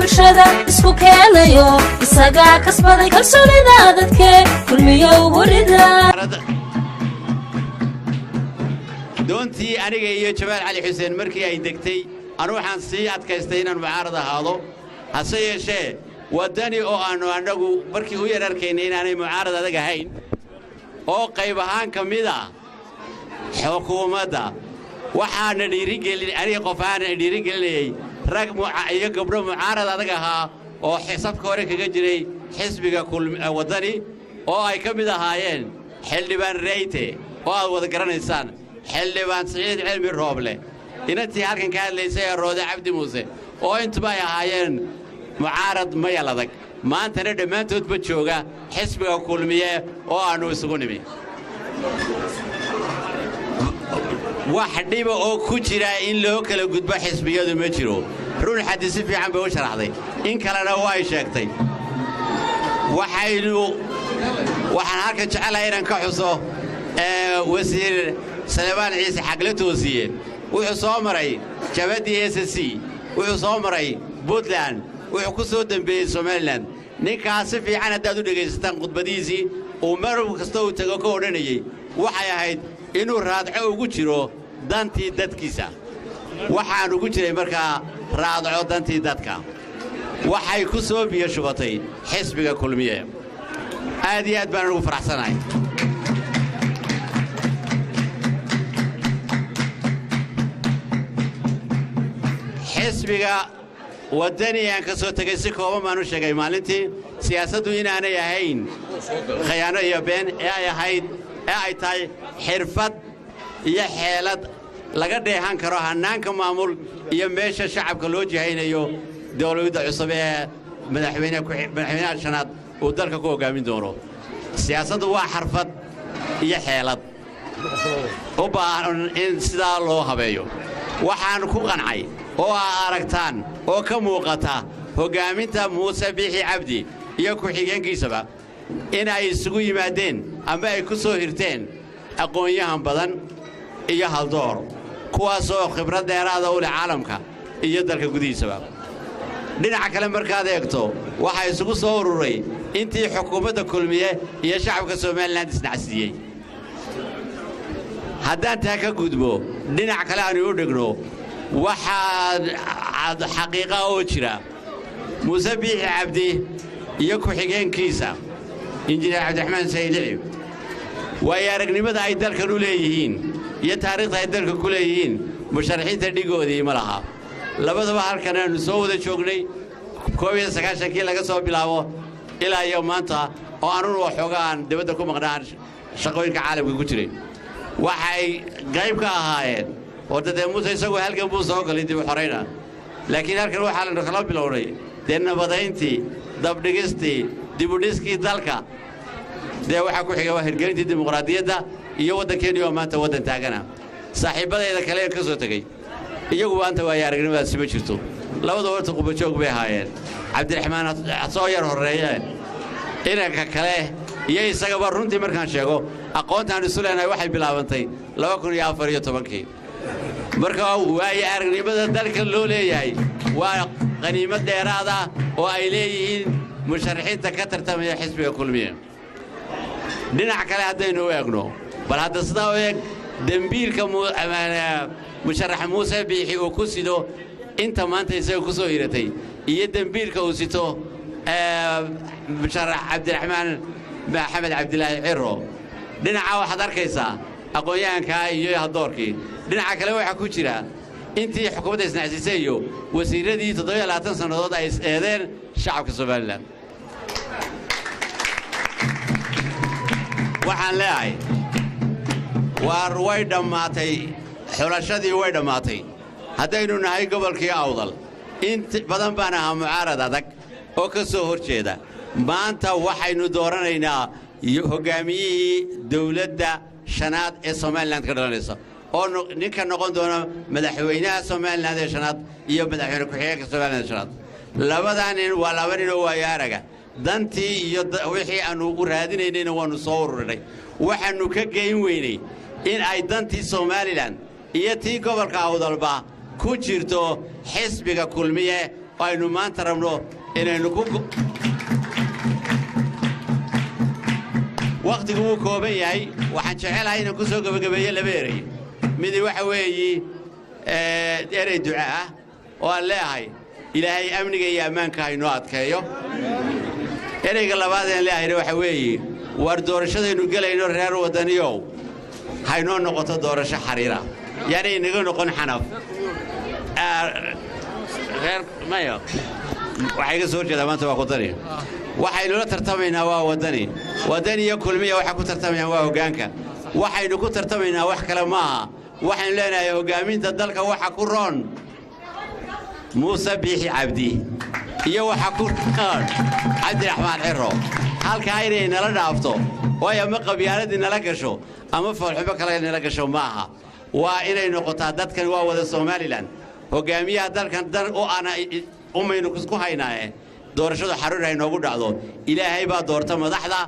bulshada isku keenayo isaga kasbaday kalsoonida dadka kulmiyo warida doontii aniga iyo Jawaal Cali Xuseen markii ay degtay anu waxaan sii adkaystay inaan mucaarad ahaado hase yeeshee wadani oo aanu anagu markii u yararkeynay inaanay mucaarad adag ahayn oo qayb ahaan kamida xukuumadda waxaana dhiirigelin aniga qof aan dhiirigelinayay rag iyo gabdho mucaarad adag ahaa oo xisabka hore kaga jiray xisbiga wadani oo ay kamid ahaayeen xildhibaan Reyte oo aad wada garanaysaan xildhibaan Saciid Cilmi Rooble inantii halkan ka hadlaysay Roode Cabdi Muuse oo intuba ay ahaayeen mucaarad mayal adag maantana dhammaantoodba jooga xisbiga kulmiye oo aanu isugu nimi wax dhiba oo ku jira in loo kala gudbo xisbiyadu ma jiro run xadiisi fiican bay u sharaxday in kalena way sheegtay waxaan halka jecelahay inaan ka xuso wasiir Salebaan Ciise Xagle Toosiye wuxuu soo maray jabadii SSC wuxuu soo maray Puntland wuxuu ku soo dambeeyay Somaliland ninkaas si fiican hadaad u dhageysataan khudbadiisii oo mar kasta uu tago ka odhanayay waxay ahayd inuu raadco ugu jiro dantii dadkiisa waxaan ugu jiray markaa raadco dantii dadka waxay ku soo biyo shubatay xisbiga kulmiye aad iyo aad baan ugu faraxsanahay xisbiga wadani aan ka soo tagay si kooban baan u sheegay maalintii siyaasaddu inaanay ahayn khiyaano iyo been ay tahay xirfad iyo xeelad laga dheehan karo hanaanka maamul iyo meesha shacabka loo jihaynayo dawladda cusub ee madaxweynaha shanaad uu dalka ku hogaamin doono siyaasaddu waa xirfad iyo xeelad u baahan in sidaa loo habeeyo waxaan ku qancay oo aragtaan oo ka muuqata hogaaminta Muuse Biixi Cabdi iyo ku xigeenkiisaba in ay isugu yimaadeen ama ay ku soo hirteen aqoon-yahan badan iyo haldoor kuwaas oo khibrad dheeraad u leh caalamka iyo dalka gudihiisaba dhinaca kale markaad eegto waxa isugu soo ururay intii xukuumadda kulmiye iyo shacabka Soomaaliland isnacsiiyay haddaan taa ka gudbo dhinaca kale aan u dhigno waxaa xaqiiqa oo jira Muuse Biixi Cabdi iyo ku xigeenkiisa injineer Cabdiraxmaan Saylici way aragnimada ay dalkan u leeyihiin iyo taariikhda ay dalka ku leeyihiin musharaxiinta dhigoodii ma laha labadaba halkan aanu soo wada joognay 1990kii laga soo bilaabo ilaa iyo maanta oo aanu waxoogaan dibadda ku maqnaan shaqooyinka caalamka ku jiray waxay qayb ka ahaayeen wadada Muuse isagoo halkan buu soo galay dib u xoreyna laakiin halkan waxa la kala bilowday nabadayntii dabdhigistii dib u dhiskii dalka waxa ku xigay hirgelintii dimuqraadiyadda iyo wadankeena oo maanta wadan taagana saaxiibadeeda kale ka soo tagay iyagu maanta waa aragnimadaas ma jirto labada warta quba joog bay haayeen Cabdiraxmaan soo yar horeeyay inanka kale iyo isagaba runtii markaan sheego aqoontaan isu leenahay waxay bilaabantay 2014 marka way aragnimada dalka loo leeyahay waa qaniimad dheeraad ah oo ay leeyihiin musharaxiinta ka tartamaya xisbiga kulmiye dhinaca kale haddaynu eegno bal hadda sidaa u eeg dambiilka musharax Muuse Biixi oo ku sido inta maanta isaga ku soo hiratay iyo dambiilka uu sito musharax Cabdiraxmaan Maxamed Cabdilaahi Ciro dhinaca waxaad arkaysaa aqoonyahanka iyo hadoorkii dhinaca kale waxa ku jira intii xukuumadda isnacsiisay iyo wasiiradii 27 sanadood ay eedeen shacabka Soomaaliland waxaan leeyahay way dhamaatay xulashadii way dhamaatay haddaynu nahay gobolkii Awdal inta badan baan ahaa mucaarad adag oo ka soo horjeeda maanta waxaynu dooranaynaa hogaamiyihii dawladda shanaad ee Soomaaliland ka dhalanaysa oo ninka noqon doona madaxweynaha Soomaaliland ee shanaad iyo madaxweyne ku-xigeenka Soomaaliland shanaad labadan waa laba nin oo waayaraga dantii iyo wixii aanu u raadinaynayna waanu soo ururinay waxaanu ka geyn weynay in ay dantii Soomaaliland iyo tii gobolka Awdalba ku jirto xisbiga kulmiye aynu maanta rabno inaynu ku waqtigu uu kooban yahay waxaan jecelahay inaan ku soo gabagabeeyo laba eray midi waxa weeye eray duca ah oo aan leeyahay ilaahay amniga iyo ammaanka haynoo adkeeyo erayga labaad aan leeyahayna waxa weeye war doorashadaynu gelayno reer wadaniyow haynoo noqoto doorasho xariira yani inaga noqon xanaf reer mayo waxay ka soo jeedaa maanta waa qodani waxaynu la tartamaynaa waa wadani iyo kulmiya waxa ku tartamayaan waa hoggaanka waxaynu ku tartamaynaa wax kale maaha waxaan leenahay hoggaaminta dalka waxa ku roon muuse biixi cabdi iyo waxa ku roon cabdiraxmaan xiro halkaa inay nala dhaafto waayo ama qabyaaladii nala gasho ama foolxumo kale nala gasho maaha waa inay noqotaa dadkan waa wada Somaliland hoggaamiyaha dalkan dan oo ana umaynu ku haynaaye doorashada xaruur ay noogu dhacdo ilaahay baa doorta madaxda